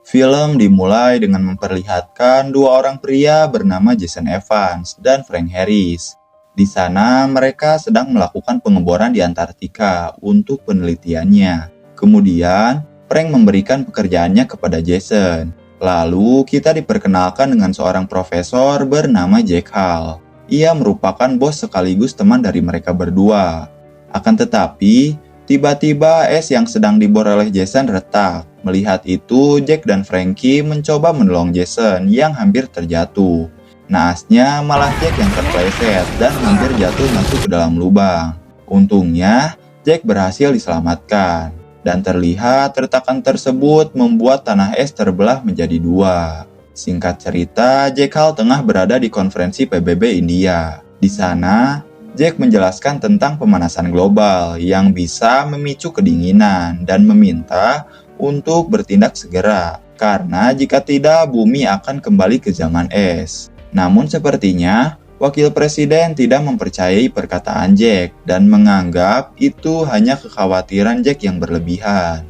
Film dimulai dengan memperlihatkan dua orang pria bernama Jason Evans dan Frank Harris. Di sana mereka sedang melakukan pengeboran di Antartika untuk penelitiannya. Kemudian, Frank memberikan pekerjaannya kepada Jason. Lalu, kita diperkenalkan dengan seorang profesor bernama Jack Hall. Ia merupakan bos sekaligus teman dari mereka berdua. Akan tetapi, tiba-tiba es yang sedang dibor oleh Jason retak. Melihat itu, Jack dan Frankie mencoba menolong Jason yang hampir terjatuh. Naasnya malah Jack yang terpleset dan hampir jatuh masuk ke dalam lubang. Untungnya, Jack berhasil diselamatkan. Dan terlihat retakan tersebut membuat tanah es terbelah menjadi dua. Singkat cerita, Jack Hall tengah berada di konferensi PBB India. Di sana, Jack menjelaskan tentang pemanasan global yang bisa memicu kedinginan dan meminta untuk bertindak segera. Karena jika tidak, bumi akan kembali ke zaman es. Namun sepertinya, Wakil Presiden tidak mempercayai perkataan Jack dan menganggap itu hanya kekhawatiran Jack yang berlebihan.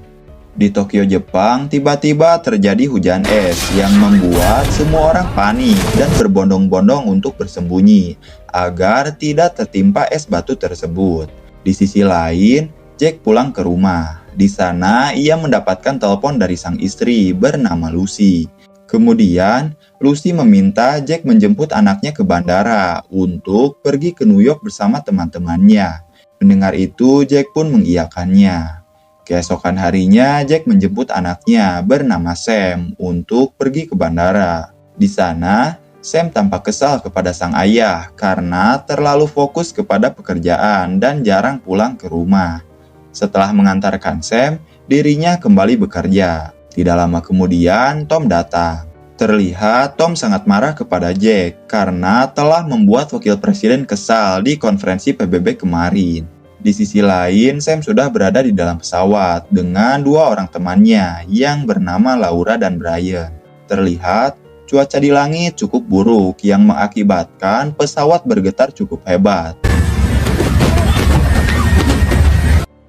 Di Tokyo, Jepang, tiba-tiba terjadi hujan es yang membuat semua orang panik dan berbondong-bondong untuk bersembunyi agar tidak tertimpa es batu tersebut. Di sisi lain, Jack pulang ke rumah. Di sana, ia mendapatkan telepon dari sang istri bernama Lucy. Kemudian, Lucy meminta Jack menjemput anaknya ke bandara untuk pergi ke New York bersama teman-temannya. Mendengar itu, Jack pun mengiyakannya. Keesokan harinya, Jack menjemput anaknya bernama Sam untuk pergi ke bandara. Di sana, Sam tampak kesal kepada sang ayah karena terlalu fokus kepada pekerjaan dan jarang pulang ke rumah. Setelah mengantarkan Sam, dirinya kembali bekerja. Tidak lama kemudian, Tom datang. Terlihat Tom sangat marah kepada Jack karena telah membuat Wakil Presiden kesal di konferensi PBB kemarin. Di sisi lain, Sam sudah berada di dalam pesawat dengan dua orang temannya yang bernama Laura dan Brian. Terlihat cuaca di langit cukup buruk yang mengakibatkan pesawat bergetar cukup hebat.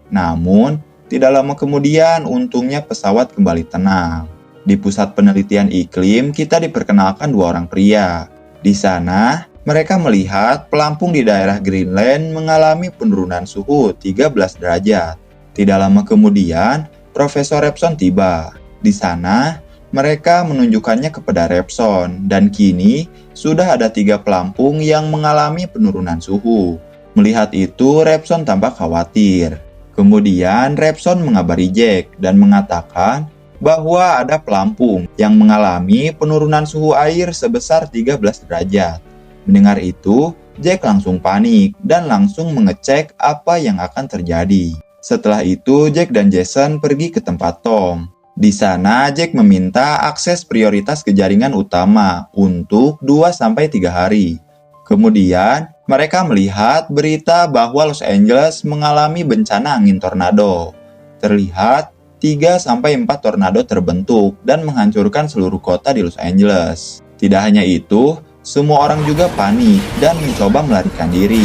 Namun, tidak lama kemudian untungnya pesawat kembali tenang. Di pusat penelitian iklim, kita diperkenalkan dua orang pria. Di sana, mereka melihat pelampung di daerah Greenland mengalami penurunan suhu 13 derajat. Tidak lama kemudian, Profesor Repson tiba. Di sana, mereka menunjukkannya kepada Repson, dan kini sudah ada 3 pelampung yang mengalami penurunan suhu. Melihat itu, Repson tampak khawatir. Kemudian, Repson mengabari Jack dan mengatakan bahwa ada pelampung yang mengalami penurunan suhu air sebesar 13 derajat. Mendengar itu, Jack langsung panik dan langsung mengecek apa yang akan terjadi. Setelah itu, Jack dan Jason pergi ke tempat Tom. Di sana, Jack meminta akses prioritas ke jaringan utama untuk 2-3 hari. Kemudian, mereka melihat berita bahwa Los Angeles mengalami bencana angin tornado. Terlihat 3-4 tornado terbentuk dan menghancurkan seluruh kota di Los Angeles. Tidak hanya itu, semua orang juga panik dan mencoba melarikan diri.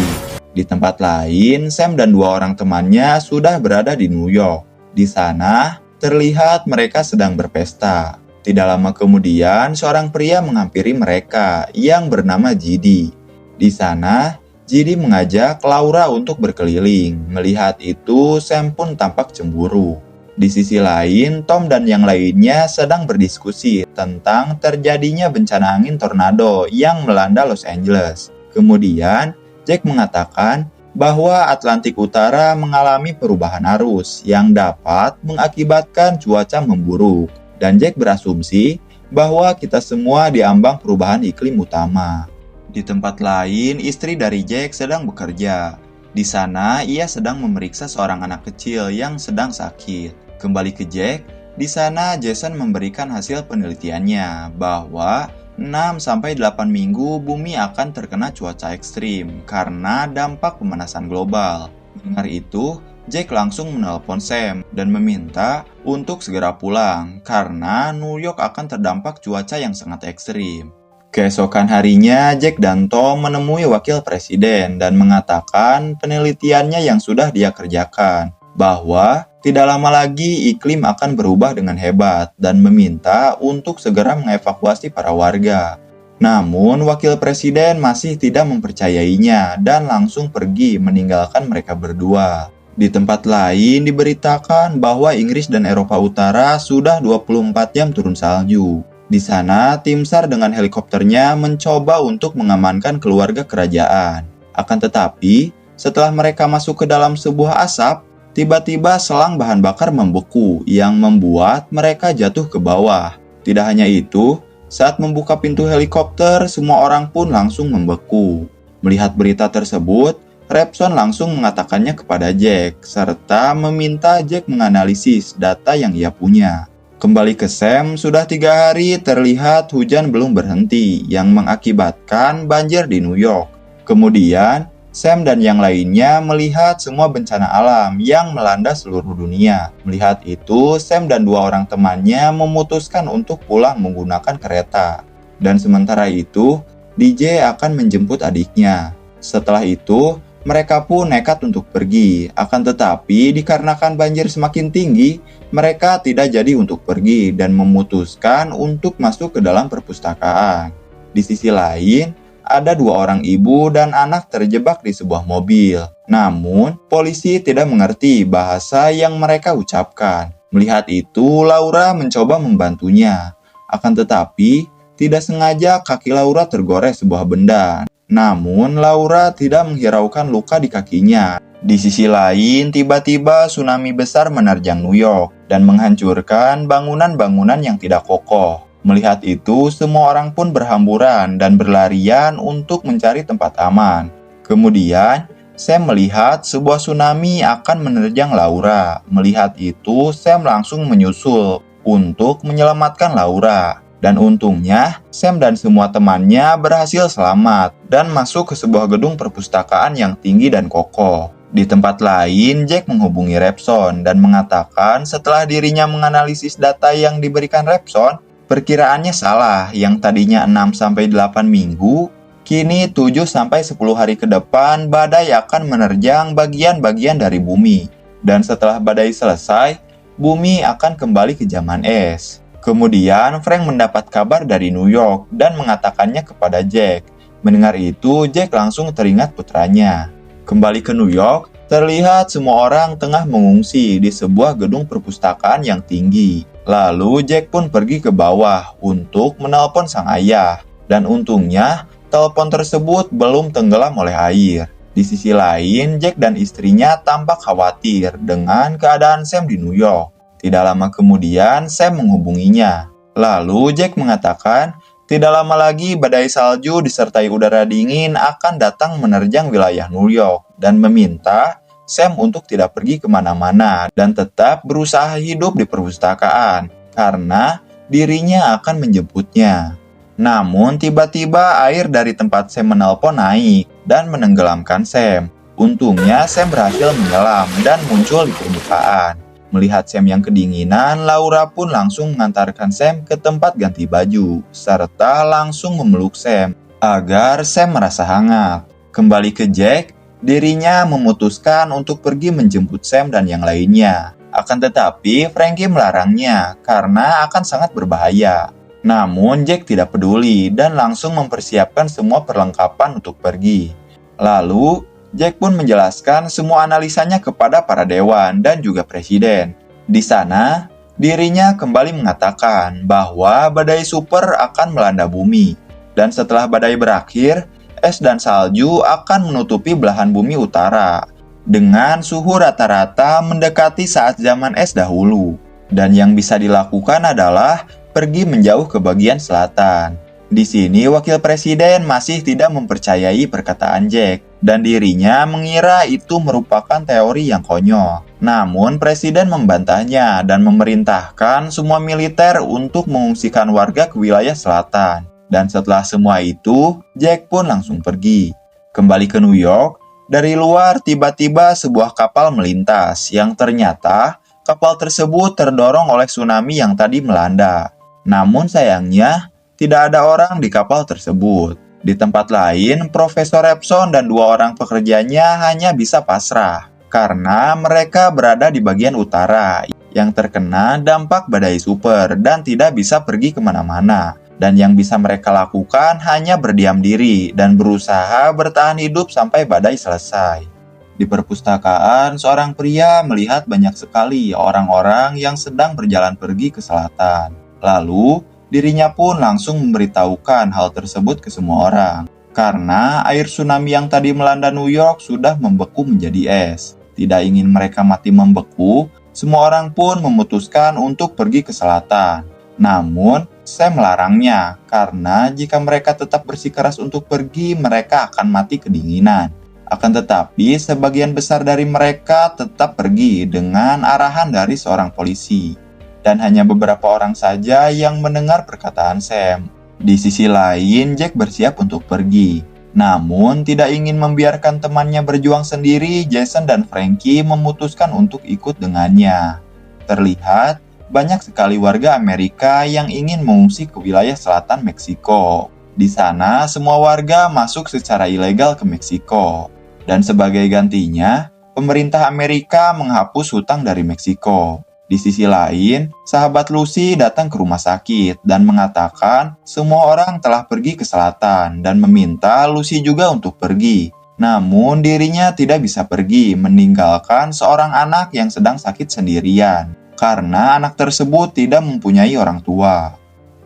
Di tempat lain, Sam dan dua orang temannya sudah berada di New York. Di sana, terlihat mereka sedang berpesta. Tidak lama kemudian, seorang pria menghampiri mereka yang bernama Gidi. Di sana, Gidi mengajak Laura untuk berkeliling. Melihat itu, Sam pun tampak cemburu. Di sisi lain, Tom dan yang lainnya sedang berdiskusi tentang terjadinya bencana angin tornado yang melanda Los Angeles. Kemudian, Jack mengatakan bahwa Atlantik Utara mengalami perubahan arus yang dapat mengakibatkan cuaca memburuk. Dan Jack berasumsi bahwa kita semua diambang perubahan iklim utama. Di tempat lain, istri dari Jack sedang bekerja. Di sana, ia sedang memeriksa seorang anak kecil yang sedang sakit. Kembali ke Jack, di sana Jason memberikan hasil penelitiannya bahwa 6-8 minggu bumi akan terkena cuaca ekstrim karena dampak pemanasan global. Mendengar itu, Jack langsung menelpon Sam dan meminta untuk segera pulang karena New York akan terdampak cuaca yang sangat ekstrim. Keesokan harinya, Jack dan Tom menemui Wakil Presiden dan mengatakan penelitiannya yang sudah dia kerjakan, bahwa tidak lama lagi iklim akan berubah dengan hebat dan meminta untuk segera mengevakuasi para warga. Namun, wakil presiden masih tidak mempercayainya dan langsung pergi meninggalkan mereka berdua. Di tempat lain diberitakan bahwa Inggris dan Eropa Utara sudah 24 jam turun salju. Di sana, tim SAR dengan helikopternya mencoba untuk mengamankan keluarga kerajaan. Akan tetapi, setelah mereka masuk ke dalam sebuah asap, tiba-tiba selang bahan bakar membeku yang membuat mereka jatuh ke bawah. Tidak hanya itu, saat membuka pintu helikopter, semua orang pun langsung membeku. Melihat berita tersebut, Repson langsung mengatakannya kepada Jack, serta meminta Jack menganalisis data yang ia punya. Kembali ke Sam, sudah 3 hari terlihat hujan belum berhenti, yang mengakibatkan banjir di New York. Kemudian, Sam dan yang lainnya melihat semua bencana alam yang melanda seluruh dunia. Melihat itu, Sam dan 2 orang temannya memutuskan untuk pulang menggunakan kereta. Dan sementara itu, DJ akan menjemput adiknya. Setelah itu, mereka pun nekat untuk pergi. Akan tetapi, dikarenakan banjir semakin tinggi, mereka tidak jadi untuk pergi dan memutuskan untuk masuk ke dalam perpustakaan. Di sisi lain, ada 2 orang ibu dan anak terjebak di sebuah mobil. Namun, polisi tidak mengerti bahasa yang mereka ucapkan. Melihat itu, Laura mencoba membantunya. Akan tetapi, tidak sengaja kaki Laura tergores sebuah benda. Namun, Laura tidak menghiraukan luka di kakinya. Di sisi lain, tiba-tiba tsunami besar menerjang New York dan menghancurkan bangunan-bangunan yang tidak kokoh. Melihat itu, semua orang pun berhamburan dan berlarian untuk mencari tempat aman. Kemudian, Sam melihat sebuah tsunami akan menerjang Laura. Melihat itu, Sam langsung menyusul untuk menyelamatkan Laura. Dan untungnya, Sam dan semua temannya berhasil selamat dan masuk ke sebuah gedung perpustakaan yang tinggi dan kokoh. Di tempat lain, Jack menghubungi Repson dan mengatakan setelah dirinya menganalisis data yang diberikan Repson, perkiraannya salah, yang tadinya 6-8 minggu, kini 7-10 hari ke depan badai akan menerjang bagian-bagian dari bumi. Dan setelah badai selesai, bumi akan kembali ke zaman es. Kemudian Frank mendapat kabar dari New York dan mengatakannya kepada Jack. Mendengar itu, Jack langsung teringat putranya. Kembali ke New York, terlihat semua orang tengah mengungsi di sebuah gedung perpustakaan yang tinggi. Lalu Jack pun pergi ke bawah untuk menelpon sang ayah. Dan untungnya, telepon tersebut belum tenggelam oleh air. Di sisi lain, Jack dan istrinya tampak khawatir dengan keadaan Sam di New York. Tidak lama kemudian, Sam menghubunginya. Lalu Jack mengatakan, tidak lama lagi badai salju disertai udara dingin akan datang menerjang wilayah New York dan meminta Sam untuk tidak pergi kemana-mana dan tetap berusaha hidup di perpustakaan karena dirinya akan menjemputnya. Namun tiba-tiba air dari tempat Sam menelpon naik dan menenggelamkan Sam. Untungnya Sam berhasil menyelam dan muncul di permukaan. Melihat Sam yang kedinginan, Laura pun langsung mengantarkan Sam ke tempat ganti baju, serta langsung memeluk Sam, agar Sam merasa hangat. Kembali ke Jack, dirinya memutuskan untuk pergi menjemput Sam dan yang lainnya. Akan tetapi, Frankie melarangnya, karena akan sangat berbahaya. Namun, Jack tidak peduli dan langsung mempersiapkan semua perlengkapan untuk pergi. Lalu, Jack pun menjelaskan semua analisanya kepada para dewan dan juga presiden. Di sana, dirinya kembali mengatakan bahwa badai super akan melanda bumi. Dan setelah badai berakhir, es dan salju akan menutupi belahan bumi utara, dengan suhu rata-rata mendekati saat zaman es dahulu. Dan yang bisa dilakukan adalah pergi menjauh ke bagian selatan. Di sini, wakil presiden masih tidak mempercayai perkataan Jack, dan dirinya mengira itu merupakan teori yang konyol. Namun, presiden membantahnya dan memerintahkan semua militer untuk mengungsikan warga ke wilayah selatan. Dan setelah semua itu, Jack pun langsung pergi. Kembali ke New York, dari luar tiba-tiba sebuah kapal melintas, yang ternyata kapal tersebut terdorong oleh tsunami yang tadi melanda. Namun sayangnya, tidak ada orang di kapal tersebut. Di tempat lain, Profesor Repson dan 2 orang pekerjanya hanya bisa pasrah karena mereka berada di bagian utara yang terkena dampak badai super dan tidak bisa pergi kemana-mana. Dan yang bisa mereka lakukan hanya berdiam diri dan berusaha bertahan hidup sampai badai selesai. Di perpustakaan, seorang pria melihat banyak sekali orang-orang yang sedang berjalan pergi ke selatan. Lalu, dirinya pun langsung memberitahukan hal tersebut ke semua orang. Karena air tsunami yang tadi melanda New York sudah membeku menjadi es. Tidak ingin mereka mati membeku, semua orang pun memutuskan untuk pergi ke selatan. Namun, Sam melarangnya karena jika mereka tetap bersikeras untuk pergi, mereka akan mati kedinginan. Akan tetapi, sebagian besar dari mereka tetap pergi dengan arahan dari seorang polisi. Dan hanya beberapa orang saja yang mendengar perkataan Sam. Di sisi lain, Jack bersiap untuk pergi. Namun, tidak ingin membiarkan temannya berjuang sendiri, Jason dan Frankie memutuskan untuk ikut dengannya. Terlihat, banyak sekali warga Amerika yang ingin mengungsi ke wilayah selatan Meksiko. Di sana, semua warga masuk secara ilegal ke Meksiko. Dan sebagai gantinya, pemerintah Amerika menghapus hutang dari Meksiko. Di sisi lain, sahabat Lucy datang ke rumah sakit dan mengatakan semua orang telah pergi ke selatan dan meminta Lucy juga untuk pergi. Namun dirinya tidak bisa pergi, meninggalkan seorang anak yang sedang sakit sendirian. Karena anak tersebut tidak mempunyai orang tua.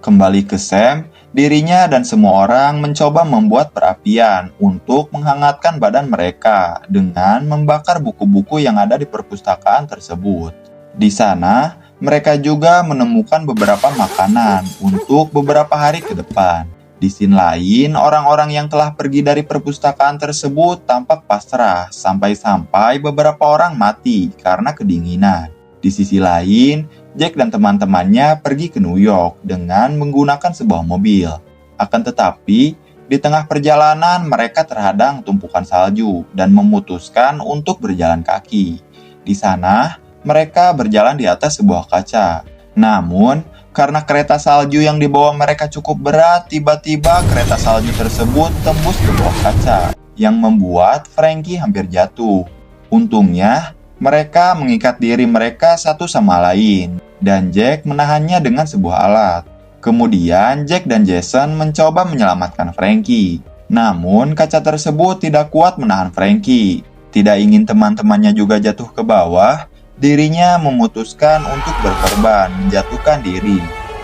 Kembali ke Sam, dirinya dan semua orang mencoba membuat perapian untuk menghangatkan badan mereka dengan membakar buku-buku yang ada di perpustakaan tersebut. Di sana, mereka juga menemukan beberapa makanan untuk beberapa hari ke depan. Di scene lain, orang-orang yang telah pergi dari perpustakaan tersebut tampak pasrah sampai-sampai beberapa orang mati karena kedinginan. Di sisi lain, Jack dan teman-temannya pergi ke New York dengan menggunakan sebuah mobil. Akan tetapi, di tengah perjalanan mereka terhadang tumpukan salju dan memutuskan untuk berjalan kaki. Di sana, mereka berjalan di atas sebuah kaca. Namun, karena kereta salju yang dibawa mereka cukup berat, tiba-tiba kereta salju tersebut tembus ke bawah kaca, yang membuat Frankie hampir jatuh. Untungnya, mereka mengikat diri mereka satu sama lain, dan Jack menahannya dengan sebuah alat. Kemudian Jack dan Jason mencoba menyelamatkan Frankie. Namun kaca tersebut tidak kuat menahan Frankie. Tidak ingin teman-temannya juga jatuh ke bawah, dirinya memutuskan untuk berkorban, menjatuhkan diri.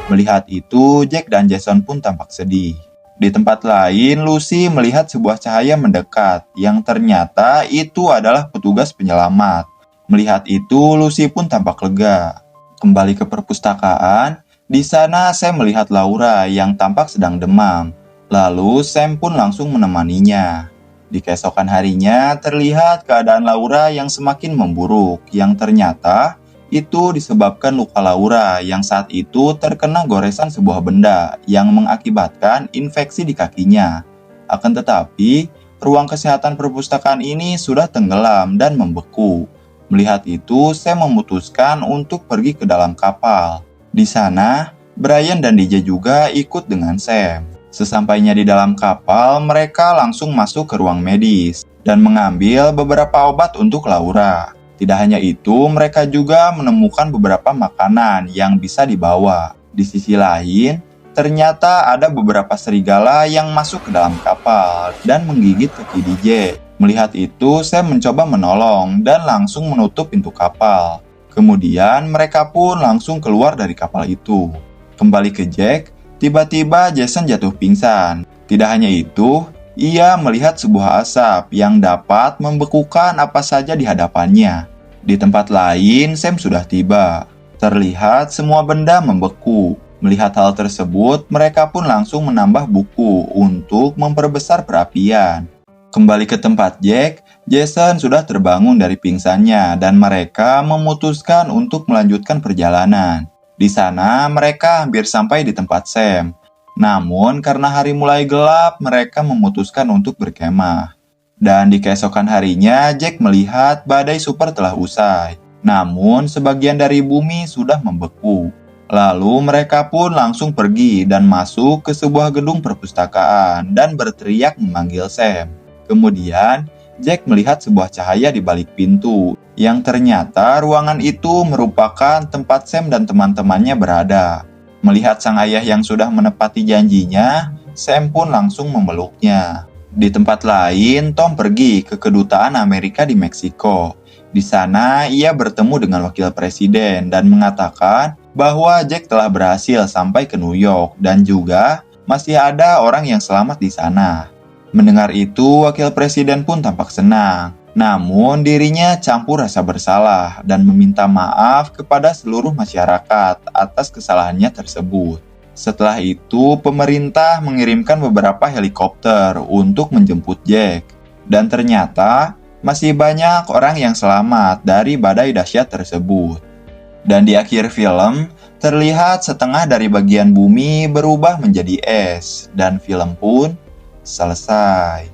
Melihat itu, Jack dan Jason pun tampak sedih. Di tempat lain, Lucy melihat sebuah cahaya mendekat, yang ternyata itu adalah petugas penyelamat. Melihat itu, Lucy pun tampak lega. Kembali ke perpustakaan, di sana Sam melihat Laura yang tampak sedang demam. Lalu Sam pun langsung menemaninya. Di keesokan harinya, terlihat keadaan Laura yang semakin memburuk, yang ternyata itu disebabkan luka Laura yang saat itu terkena goresan sebuah benda yang mengakibatkan infeksi di kakinya. Akan tetapi, ruang kesehatan perpustakaan ini sudah tenggelam dan membeku. Melihat itu, Sam memutuskan untuk pergi ke dalam kapal. Di sana, Brian dan DJ juga ikut dengan Sam. Sesampainya di dalam kapal, mereka langsung masuk ke ruang medis dan mengambil beberapa obat untuk Laura. Tidak hanya itu, mereka juga menemukan beberapa makanan yang bisa dibawa. Di sisi lain, ternyata ada beberapa serigala yang masuk ke dalam kapal dan menggigit kaki DJ. Melihat itu, Sam mencoba menolong dan langsung menutup pintu kapal. Kemudian mereka pun langsung keluar dari kapal itu. Kembali ke Jack, tiba-tiba Jason jatuh pingsan. Tidak hanya itu, ia melihat sebuah asap yang dapat membekukan apa saja di hadapannya. Di tempat lain, Sam sudah tiba. Terlihat semua benda membeku. Melihat hal tersebut, mereka pun langsung menambah buku untuk memperbesar perapian. Kembali ke tempat Jack, Jason sudah terbangun dari pingsannya dan mereka memutuskan untuk melanjutkan perjalanan. Di sana, mereka hampir sampai di tempat Sam. Namun, karena hari mulai gelap, mereka memutuskan untuk berkemah. Dan di keesokan harinya, Jack melihat badai super telah usai. Namun, sebagian dari bumi sudah membeku. Lalu, mereka pun langsung pergi dan masuk ke sebuah gedung perpustakaan dan berteriak memanggil Sam. Kemudian, Jack melihat sebuah cahaya di balik pintu, yang ternyata ruangan itu merupakan tempat Sam dan teman-temannya berada. Melihat sang ayah yang sudah menepati janjinya, Sam pun langsung memeluknya. Di tempat lain, Tom pergi ke kedutaan Amerika di Meksiko. Di sana, ia bertemu dengan wakil presiden dan mengatakan bahwa Jack telah berhasil sampai ke New York dan juga masih ada orang yang selamat di sana. Mendengar itu, wakil presiden pun tampak senang. Namun, dirinya campur rasa bersalah dan meminta maaf kepada seluruh masyarakat atas kesalahannya tersebut. Setelah itu, pemerintah mengirimkan beberapa helikopter untuk menjemput Jack. Dan ternyata, masih banyak orang yang selamat dari badai dahsyat tersebut. Dan di akhir film, terlihat setengah dari bagian bumi berubah menjadi es, dan film pun selesai.